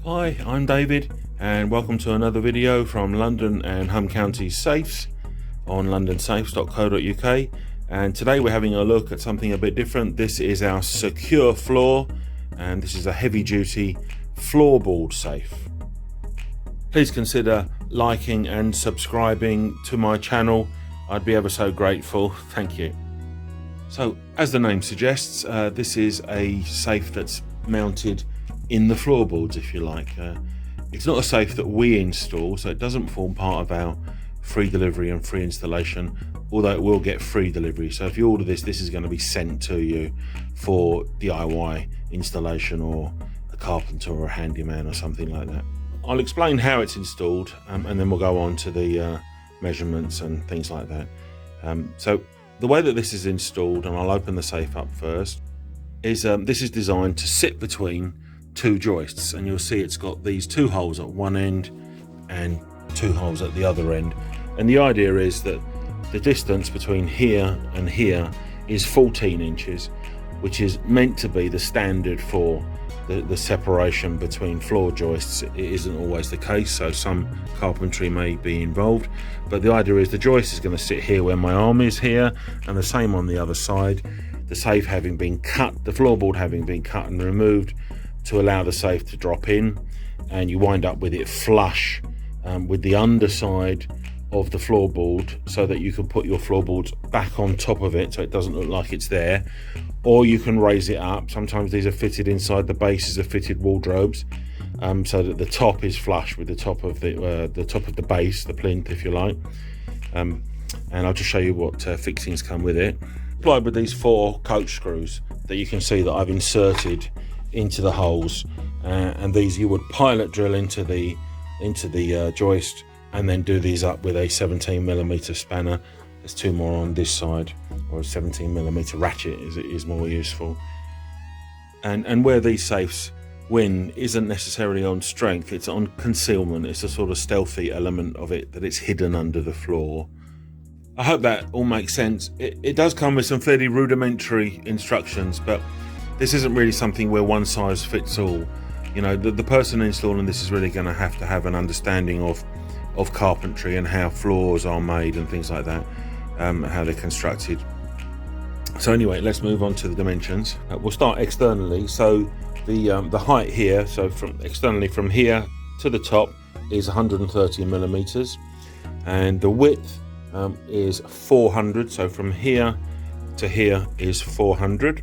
Hi, I'm David and welcome to another video from London and Home Counties Safes on londonsafes.co.uk, and today we're having a look at something a bit different. This is our Securefloor, and this is a heavy duty floorboard safe. Please consider liking and subscribing to my channel. I'd be ever so grateful. Thank you. So as the name suggests, this is a safe that's mounted in the floorboards, if you like. It's not a safe that we install, so it doesn't form part of our free delivery and free installation, although it will get free delivery. So if you order this, this is going to be sent to you for DIY installation, or a carpenter or a handyman or something like that. I'll explain how it's installed, and then we'll go on to the measurements and things like that. So the way that this is installed, and I'll open the safe up first, is this is designed to sit between two joists, and you'll see it's got these two holes at one end and two holes at the other end, and the idea is that the distance between here and here is 14 inches, which is meant to be the standard for the separation between floor joists. It isn't always the case, so some carpentry may be involved, but the idea is the joist is going to sit here where my arm is here, and the same on the other side. The safe having been cut, the floorboard having been cut and removed to allow the safe to drop in, and you wind up with it flush with the underside of the floorboard, so that you can put your floorboards back on top of it so it doesn't look like it's there, or you can raise it up. Sometimes these are fitted inside the bases of fitted wardrobes, so that the top is flush with the top of the base, the plinth, if you like. And I'll just show you what fixings come with it. Applied with these 4 coach screws that you can see that I've inserted into the holes, and these you would pilot drill into the joist, and then do these up with a 17mm spanner. There's 2 more on this side, or a 17mm ratchet is more useful. And where these safes win isn't necessarily on strength, it's on concealment. It's a sort of stealthy element of it, that it's hidden under the floor. I hope that all makes sense. It does come with some fairly rudimentary instructions, but this isn't really something where one size fits all. You know, the person installing this is really going to have an understanding of carpentry and how floors are made and things like that, how they're constructed. So anyway, let's move on to the dimensions. We'll start externally. So the height here, so from externally from here to the top, is 130mm, and the width is 400. So from here to here is 400.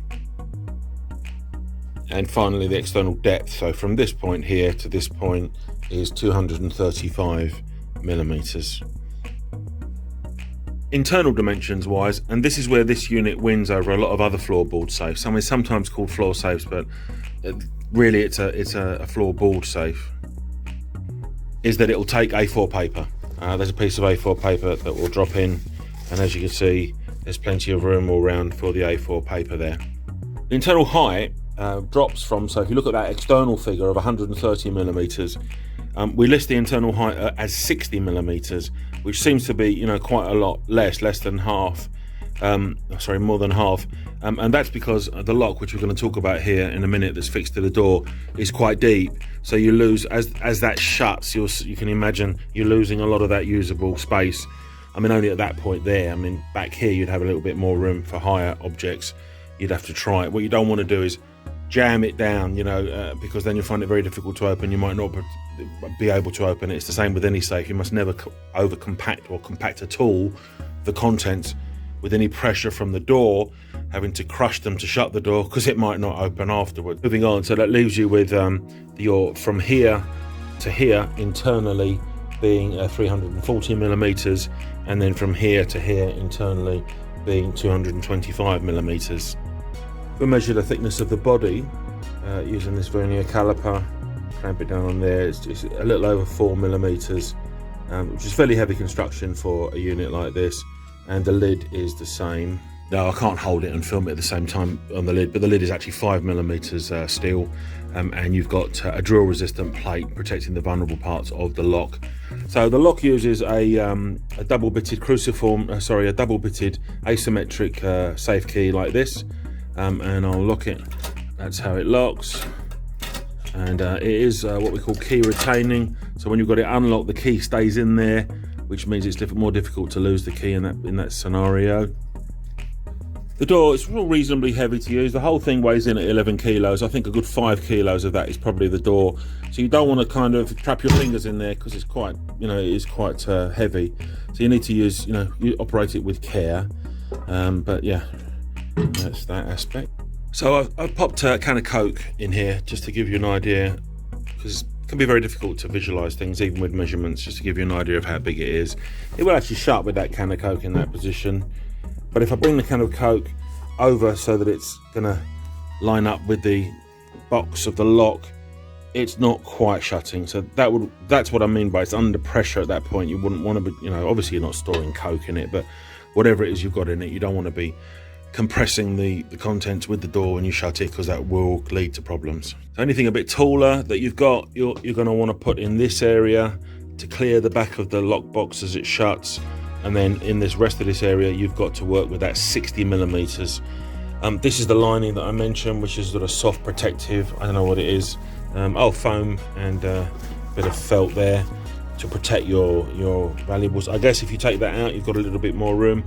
And finally the external depth, so from this point here to this point, is 235mm. Internal dimensions wise, and this is where this unit wins over a lot of other floorboard safes. I mean, sometimes called floor safes, but really it's a floorboard safe, is that it will take A4 paper. There's a piece of A4 paper that will drop in, and as you can see, there's plenty of room all round for the A4 paper there. The internal height drops from, so if you look at that external figure of 130mm, we list the internal height as 60mm, which seems to be, you know, quite a lot less than half, more than half, and that's because the lock, which we're going to talk about here in a minute, that's fixed to the door, is quite deep, so you lose, as that shuts, you can imagine you're losing a lot of that usable space. I mean, only at that point there. I mean, back here you'd have a little bit more room for higher objects. You'd have to try it. What you don't want to do is jam it down, you know, because then you'll find it very difficult to open. You might not be able to open it. It's the same with any safe. You must never over compact or compact at all the contents with any pressure from the door, having to crush them to shut the door, because it might not open afterwards. Moving on, so that leaves you with your from here to here internally being 340mm, and then from here to here internally being 225mm. We'll measure the thickness of the body using this vernier caliper, clamp it down on there. It's a little over 4mm, which is fairly heavy construction for a unit like this, and the lid is the same. Now, I can't hold it and film it at the same time on the lid, but the lid is actually 5mm steel, and you've got a drill resistant plate protecting the vulnerable parts of the lock. So the lock uses a double bitted cruciform, a double bitted asymmetric safe key like this. And I'll lock it. That's how it locks. and it is what we call key retaining. So when you've got it unlocked, the key stays in there, which means it's more difficult to lose the key in that scenario. The door is reasonably heavy to use. The whole thing weighs in at 11 kilos. I think a good 5 kilos of that is probably the door. So you don't want to kind of trap your fingers in there because it's quite, it is quite heavy. So you need to use, you operate it with care. But yeah, that's that aspect. So I've popped a can of Coke in here just to give you an idea, because it can be very difficult to visualize things even with measurements, just to give you an idea of how big it is. It will actually shut with that can of Coke in that position. But if I bring the can of Coke over so that it's gonna line up with the box of the lock, it's not quite shutting. So that's what I mean by it's under pressure at that point. You wouldn't want to be, obviously you're not storing Coke in it, but whatever it is you've got in it, you don't want to be compressing the contents with the door when you shut it, because that will lead to problems. So anything a bit taller that you've got, you're going to want to put in this area to clear the back of the lock box as it shuts. And then in this rest of this area, you've got to work with that 60 millimeters. This is the lining that I mentioned, which is sort of soft protective. I don't know what it is. Foam and a bit of felt there to protect your valuables. I guess if you take that out, you've got a little bit more room,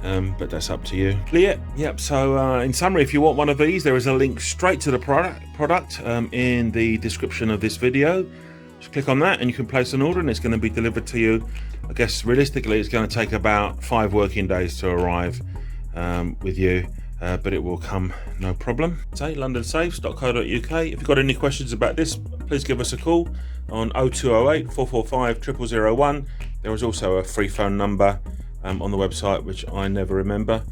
but that's up to you. Yep. So in summary, if you want one of these, there is a link straight to the product in the description of this video. Just click on that and you can place an order, and it's going to be delivered to you. I guess realistically it's going to take about 5 working days to arrive with you, but it will come no problem. Say londonsafes.co.uk. If you've got any questions about this, please give us a call on 0208 445 0001. There is also a free phone number on the website, which I never remember,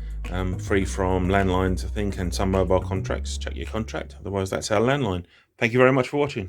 free from landlines I think, and some mobile contracts. Check your contract, otherwise that's our landline. Thank you very much for watching.